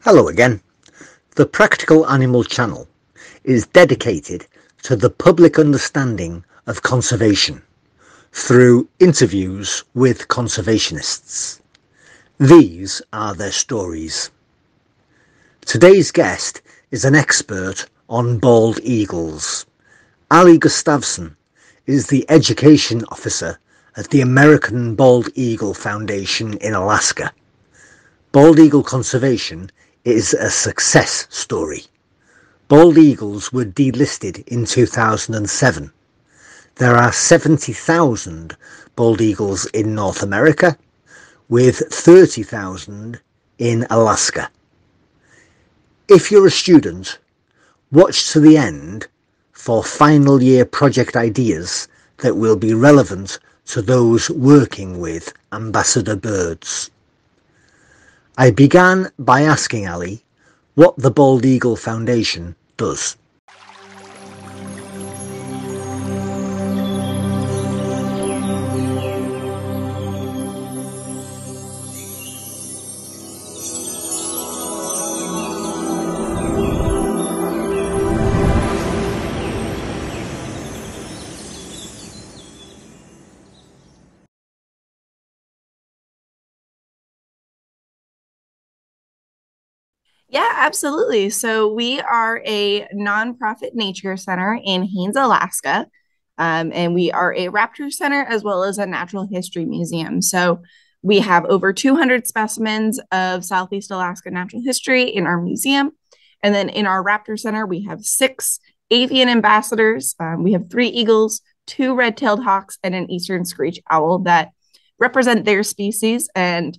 Hello again. The Practical Animal Channel is dedicated to the public understanding of conservation through interviews with conservationists. These are their stories. Today's guest is an expert on bald eagles. Ali Gustavson is the education officer at the Ameeican Bald Eagle Foundation in Alaska. Bald eagle conservation is a success story. Bald eagles were delisted in 2007. There are 70,000 bald eagles in North America, with 30,000 in Alaska. If you're a student, watch to the end for final year project ideas that will be relevant to those working with ambassador birds. I began by asking Ali what the Bald Eagle Foundation does. Yeah, absolutely. So we are a nonprofit nature center in Haines, Alaska. And we are a raptor center as well as a natural history museum. So we have over 200 specimens of Southeast Alaska natural history in our museum. And then in our raptor center, we have 6 avian ambassadors. We have 3 eagles, 2 red-tailed hawks, and an eastern screech owl that represent their species and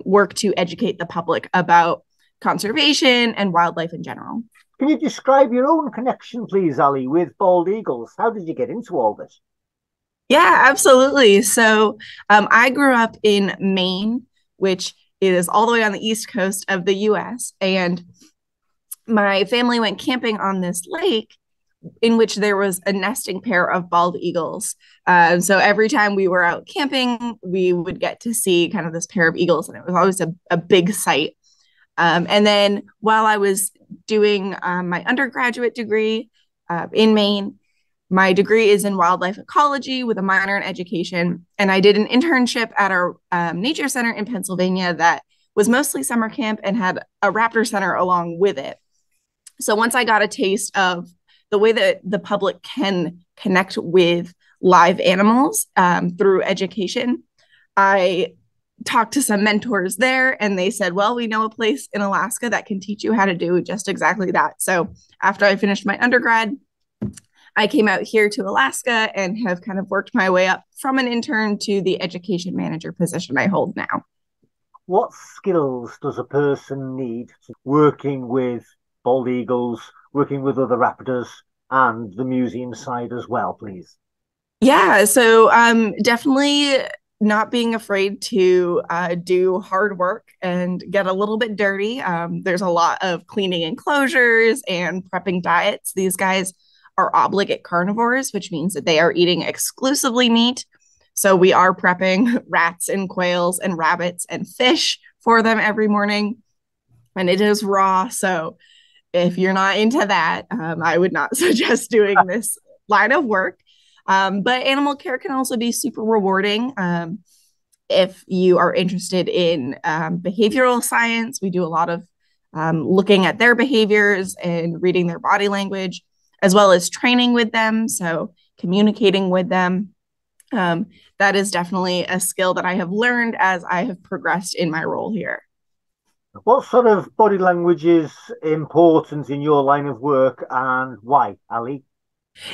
work to educate the public about conservation and wildlife in general. Can you describe your own connection, please, Ali, with bald eagles? How did you get into all this? Yeah, absolutely. So I grew up in Maine, which is all the way on the east coast of the US. And my family went camping on this lake in which there was a nesting pair of bald eagles. So every time we were out camping, we would get to see kind of this pair of eagles, and it was always a big sight. And then while I was doing my undergraduate degree in Maine, my degree is in wildlife ecology with a minor in education. And I did an internship at our nature center in Pennsylvania that was mostly summer camp and had a raptor center along with it. So once I got a taste of the way that the public can connect with live animals through education, I talked to some mentors there, and they said, well, we know a place in Alaska that can teach you how to do just exactly that. So after I finished my undergrad, I came out here to Alaska and have kind of worked my way up from an intern to the education manager position I hold now. What skills does a person need working with bald eagles, working with other raptors, and the museum side as well, please? Yeah, so definitely not being afraid to do hard work and get a little bit dirty. There's a lot of cleaning enclosures and prepping diets. These guys are obligate carnivores, which means that they are eating exclusively meat. So we are prepping rats and quails and rabbits and fish for them every morning. And it is raw. So if you're not into that, I would not suggest doing this line of work. But animal care can also be super rewarding. If you are interested in behavioral science, we do a lot of looking at their behaviors and reading their body language, as well as training with them. So communicating with them. That is definitely a skill that I have learned as I have progressed in my role here. What sort of body language is important in your line of work, and why, Ali?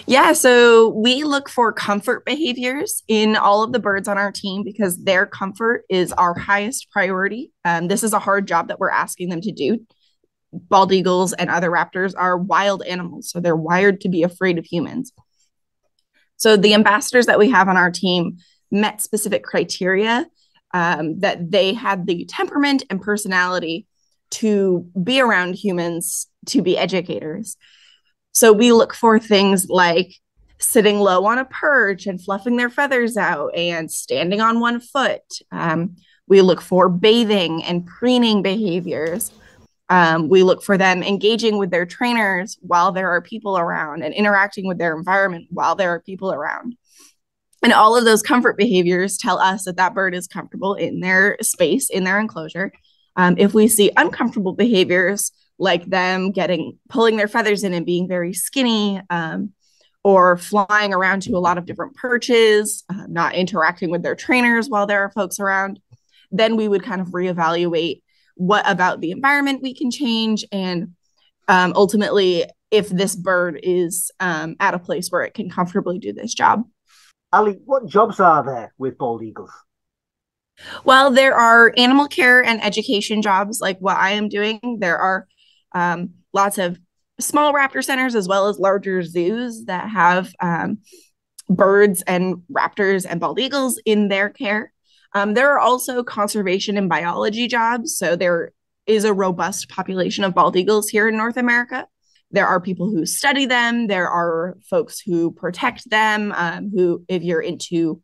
Yeah, so we look for comfort behaviors in all of the birds on our team because their comfort is our highest priority. This is a hard job that we're asking them to do. Bald eagles and other raptors are wild animals, so they're wired to be afraid of humans. So the ambassadors that we have on our team met specific criteria that they had the temperament and personality to be around humans, to be educators. So we look for things like sitting low on a perch and fluffing their feathers out and standing on one foot. We look for bathing and preening behaviors. We look for them engaging with their trainers while there are people around and interacting with their environment while there are people around. And all of those comfort behaviors tell us that that bird is comfortable in their space, in their enclosure. If we see uncomfortable behaviors like them pulling their feathers in and being very skinny, or flying around to a lot of different perches, not interacting with their trainers while there are folks around, then we would kind of reevaluate what about the environment we can change, and ultimately if this bird is at a place where it can comfortably do this job. Ali, what jobs are there with bald eagles? Well, there are animal care and education jobs like what I am doing. There are lots of small raptor centers as well as larger zoos that have birds and raptors and bald eagles in their care. There are also conservation and biology jobs. So there is a robust population of bald eagles here in North America. There are people who study them. There are folks who protect them, who, if you're into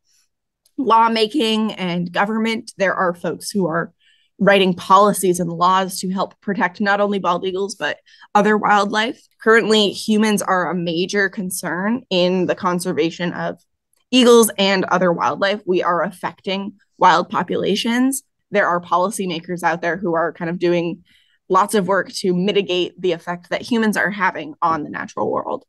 lawmaking and government, there are folks who are writing policies and laws to help protect not only bald eagles, but other wildlife. Currently, humans are a major concern in the conservation of eagles and other wildlife. We are affecting wild populations. There are policymakers out there who are kind of doing lots of work to mitigate the effect that humans are having on the natural world.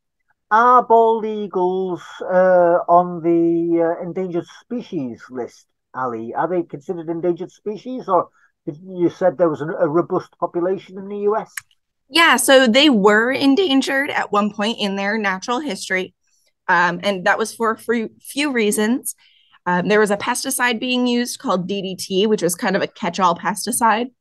Are bald eagles on the endangered species list, Ali? Are they considered endangered species, or you said there was a robust population in the US? Yeah, so they were endangered at one point in their natural history, and that was for a few reasons. There was a pesticide being used called DDT, which was kind of a catch-all pesticide.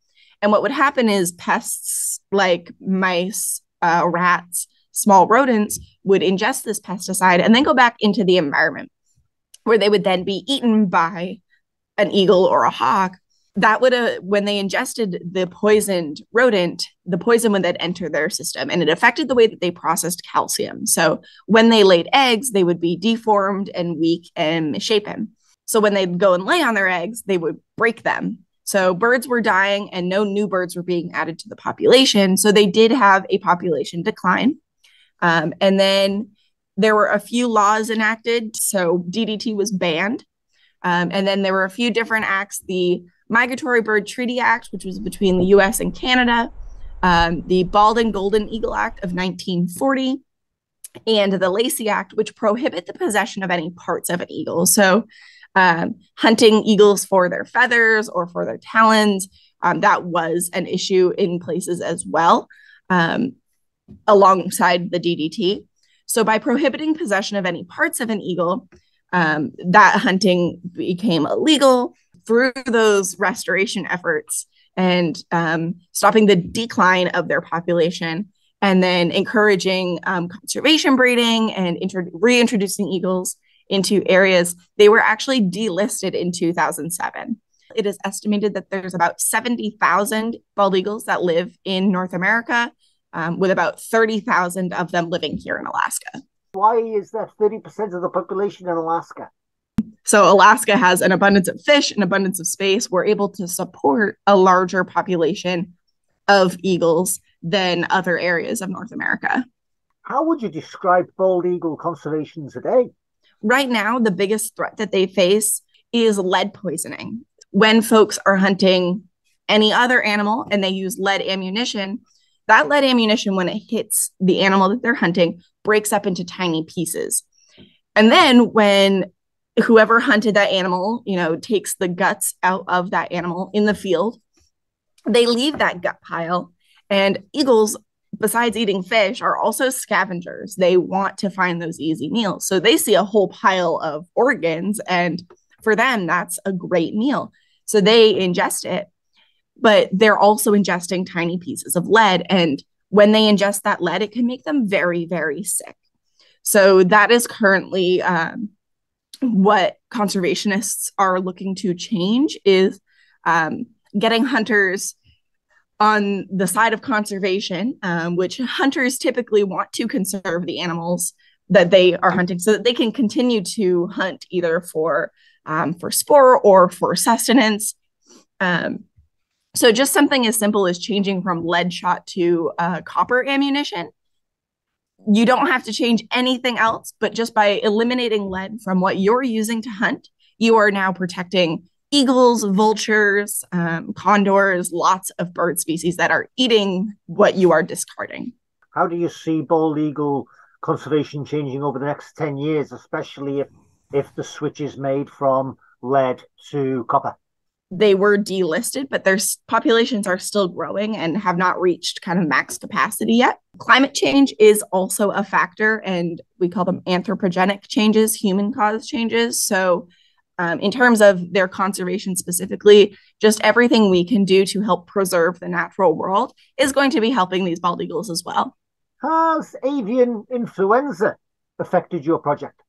And what would happen is pests like mice, rats, small rodents would ingest this pesticide and then go back into the environment where they would then be eaten by an eagle or a hawk. That would, when they ingested the poisoned rodent, the poison would then enter their system, and it affected the way that they processed calcium. So when they laid eggs, they would be deformed and weak and misshapen. So when they'd go and lay on their eggs, they would break them. So birds were dying and no new birds were being added to the population. So they did have a population decline. And then there were a few laws enacted. So DDT was banned. And then there were a few different acts. The Migratory Bird Treaty Act, which was between the US and Canada, the Bald and Golden Eagle Act of 1940, and the Lacey Act, which prohibit the possession of any parts of an eagle. So hunting eagles for their feathers or for their talons, that was an issue in places as well, alongside the DDT. So by prohibiting possession of any parts of an eagle, that hunting became illegal. Through those restoration efforts and stopping the decline of their population, and then encouraging conservation breeding and reintroducing eagles into areas, they were actually delisted in 2007. It is estimated that there's about 70,000 bald eagles that live in North America, with about 30,000 of them living here in Alaska. Why is that 30% of the population in Alaska? So Alaska has an abundance of fish, an abundance of space. We're able to support a larger population of eagles than other areas of North America. How would you describe bald eagle conservation today? Right now, the biggest threat that they face is lead poisoning. When folks are hunting any other animal and they use lead ammunition, that lead ammunition, when it hits the animal that they're hunting, breaks up into tiny pieces. And then when whoever hunted that animal, takes the guts out of that animal in the field, they leave that gut pile. And eagles, besides eating fish, are also scavengers. They want to find those easy meals. So they see a whole pile of organs, and for them, that's a great meal. So they ingest it, but they're also ingesting tiny pieces of lead. And when they ingest that lead, it can make them very, very sick. So that is currently what conservationists are looking to change, is getting hunters on the side of conservation, which hunters typically want to conserve the animals that they are hunting so that they can continue to hunt either for sport or for sustenance. So just something as simple as changing from lead shot to copper ammunition. You don't have to change anything else, but just by eliminating lead from what you're using to hunt, you are now protecting eagles, vultures, condors, lots of bird species that are eating what you are discarding. How do you see bald eagle conservation changing over the next 10 years, especially if the switch is made from lead to copper? They were delisted, but their populations are still growing and have not reached kind of max capacity yet. Climate change is also a factor, and we call them anthropogenic changes, human caused changes. So, in terms of their conservation specifically, just everything we can do to help preserve the natural world is going to be helping these bald eagles as well. Has avian influenza affected your project?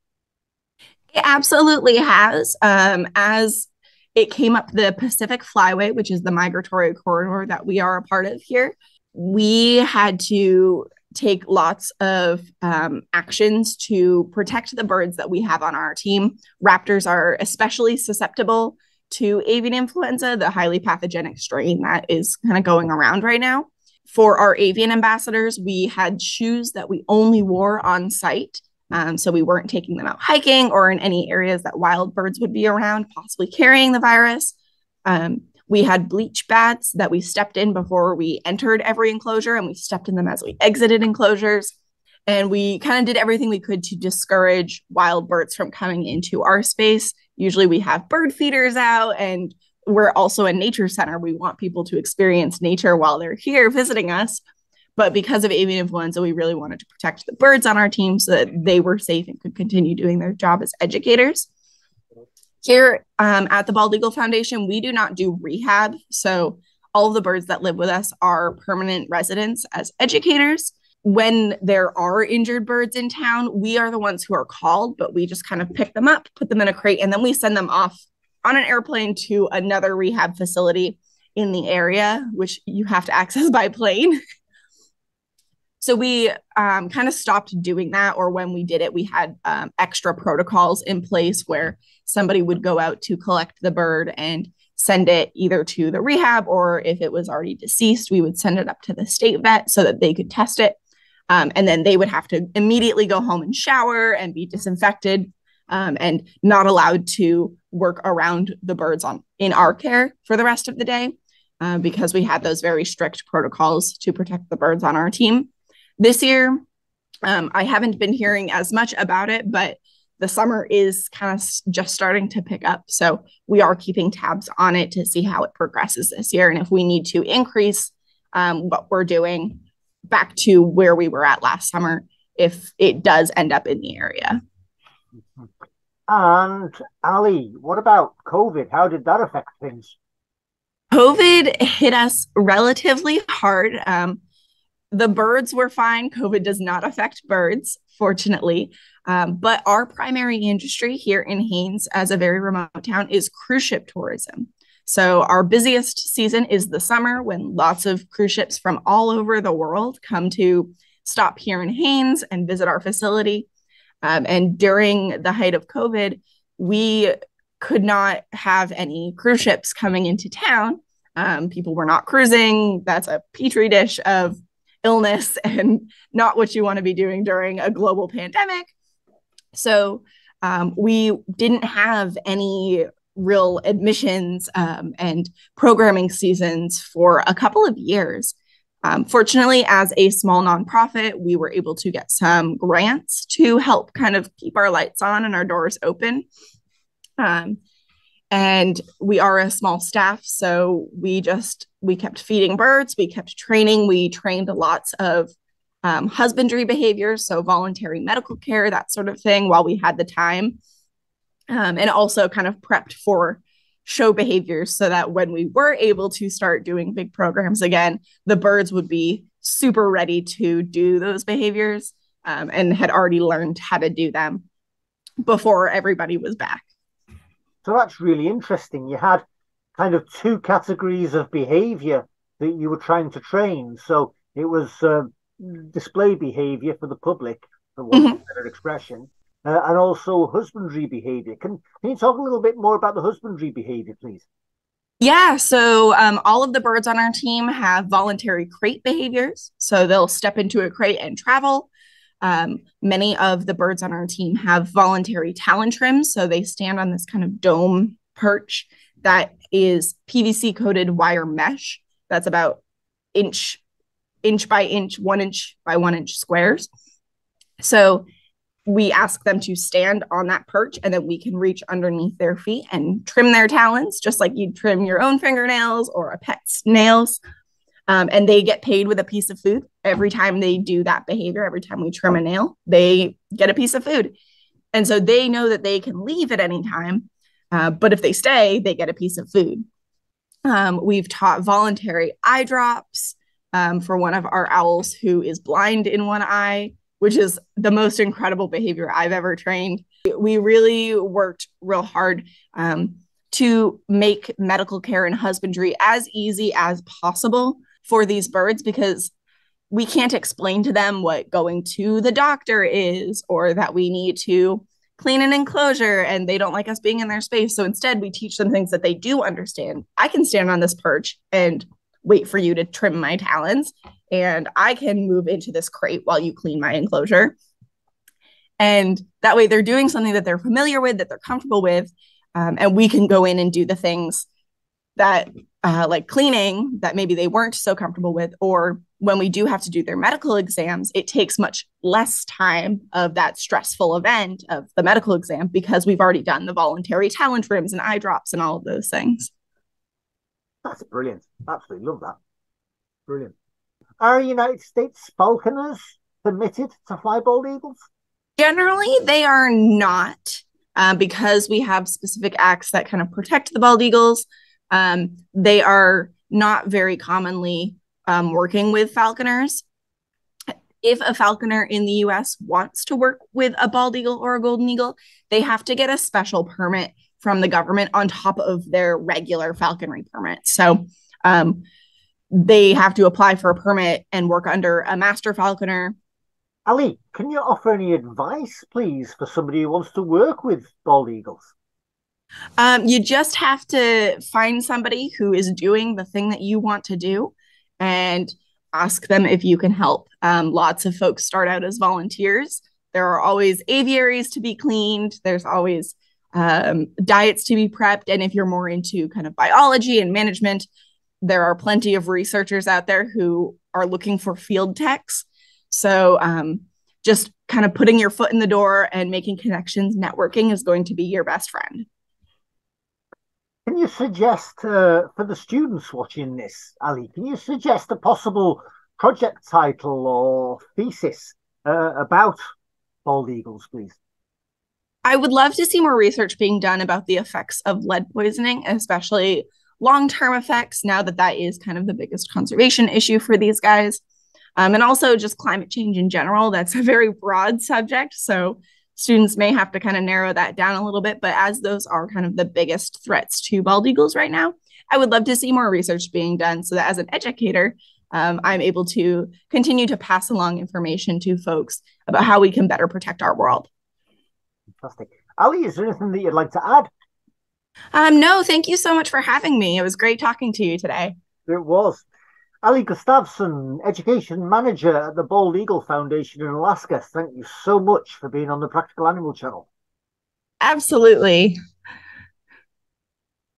It absolutely has. As it came up the Pacific Flyway, which is the migratory corridor that we are a part of here, we had to take lots of actions to protect the birds that we have on our team. Raptors are especially susceptible to avian influenza, the highly pathogenic strain that is kind of going around right now. For our avian ambassadors, we had shoes that we only wore on site. So we weren't taking them out hiking or in any areas that wild birds would be around, possibly carrying the virus. We had bleach baths that we stepped in before we entered every enclosure, and we stepped in them as we exited enclosures. And we kind of did everything we could to discourage wild birds from coming into our space. Usually we have bird feeders out, and we're also a nature center. We want people to experience nature while they're here visiting us. But because of avian influenza, we really wanted to protect the birds on our team so that they were safe and could continue doing their job as educators. Here at the Bald Eagle Foundation, we do not do rehab. So all of the birds that live with us are permanent residents as educators. When there are injured birds in town, we are the ones who are called, but we just kind of pick them up, put them in a crate, and then we send them off on an airplane to another rehab facility in the area, which you have to access by plane. So we kind of stopped doing that, or when we did it, we had extra protocols in place where somebody would go out to collect the bird and send it either to the rehab, or if it was already deceased, we would send it up to the state vet so that they could test it. And then they would have to immediately go home and shower and be disinfected and not allowed to work around the birds in our care for the rest of the day because we had those very strict protocols to protect the birds on our team. This year, I haven't been hearing as much about it, but the summer is kind of just starting to pick up. So we are keeping tabs on it to see how it progresses this year. And if we need to increase what we're doing back to where we were at last summer, if it does end up in the area. And Ali, what about COVID? How did that affect things? COVID hit us relatively hard. The birds were fine. COVID does not affect birds, fortunately. But our primary industry here in Haines, as a very remote town, is cruise ship tourism. So our busiest season is the summer, when lots of cruise ships from all over the world come to stop here in Haines and visit our facility. And during the height of COVID, we could not have any cruise ships coming into town. People were not cruising. That's a petri dish of illness and not what you want to be doing during a global pandemic. So we didn't have any real admissions and programming seasons for a couple of years. Fortunately, as a small nonprofit, we were able to get some grants to help kind of keep our lights on and our doors open. And we are a small staff, so we kept feeding birds, we kept training, we trained lots of husbandry behaviors, so voluntary medical care, that sort of thing, while we had the time. And also kind of prepped for show behaviors so that when we were able to start doing big programs again, the birds would be super ready to do those behaviors and had already learned how to do them before everybody was back. So that's really interesting. You had kind of two categories of behavior that you were trying to train. So it was display behavior for the public, for want of a better expression, and also husbandry behavior. Can you talk a little bit more about the husbandry behavior, please? Yeah, so all of the birds on our team have voluntary crate behaviors. So they'll step into a crate and travel. Many of the birds on our team have voluntary talon trims. So they stand on this kind of dome perch that is PVC coated wire mesh that's about inch by inch, 1 inch by 1 inch squares. So we ask them to stand on that perch and then we can reach underneath their feet and trim their talons, just like you'd trim your own fingernails or a pet's nails. And they get paid with a piece of food every time they do that behavior. Every time we trim a nail, they get a piece of food. And so they know that they can leave at any time. But if they stay, they get a piece of food. We've taught voluntary eye drops for one of our owls who is blind in one eye, which is the most incredible behavior I've ever trained. We really worked real hard to make medical care and husbandry as easy as possible for these birds, because we can't explain to them what going to the doctor is, or that we need to clean an enclosure and they don't like us being in their space. So instead, we teach them things that they do understand. I can stand on this perch and wait for you to trim my talons, and I can move into this crate while you clean my enclosure. And that way they're doing something that they're familiar with, that they're comfortable with. And we can go in and do the things that like cleaning that maybe they weren't so comfortable with, or when we do have to do their medical exams, it takes much less time of that stressful event of the medical exam because we've already done the voluntary talon trims and eye drops and all of those things. That's brilliant. Absolutely love that. Brilliant. Are United States falconers permitted to fly bald eagles? Generally, they are not, because we have specific acts that kind of protect the bald eagles. They are not very commonly working with falconers. If a falconer in the US wants to work with a bald eagle or a golden eagle, they have to get a special permit from the government on top of their regular falconry permit. So they have to apply for a permit and work under a master falconer. Ali, can you offer any advice, please, for somebody who wants to work with bald eagles? You just have to find somebody who is doing the thing that you want to do and ask them if you can help. Lots of folks start out as volunteers. There are always aviaries to be cleaned. There's always diets to be prepped. And if you're more into kind of biology and management, there are plenty of researchers out there who are looking for field techs. So just kind of putting your foot in the door and making connections, networking is going to be your best friend. Can you suggest, for the students watching this, Ali, can you suggest a possible project title or thesis about bald eagles, please? I would love to see more research being done about the effects of lead poisoning, especially long-term effects, now that that is kind of the biggest conservation issue for these guys. And also just climate change in general. That's a very broad subject. So students may have to kind of narrow that down a little bit. But as those are kind of the biggest threats to bald eagles right now, I would love to see more research being done so that as an educator, I'm able to continue to pass along information to folks about how we can better protect our world. Fantastic. Ali, is there anything that you'd like to add? No, thank you so much for having me. It was great talking to you today. It was. Ali Gustavson, Education Manager at the Bald Eagle Foundation in Alaska. Thank you so much for being on the Practical Animal Channel. Absolutely.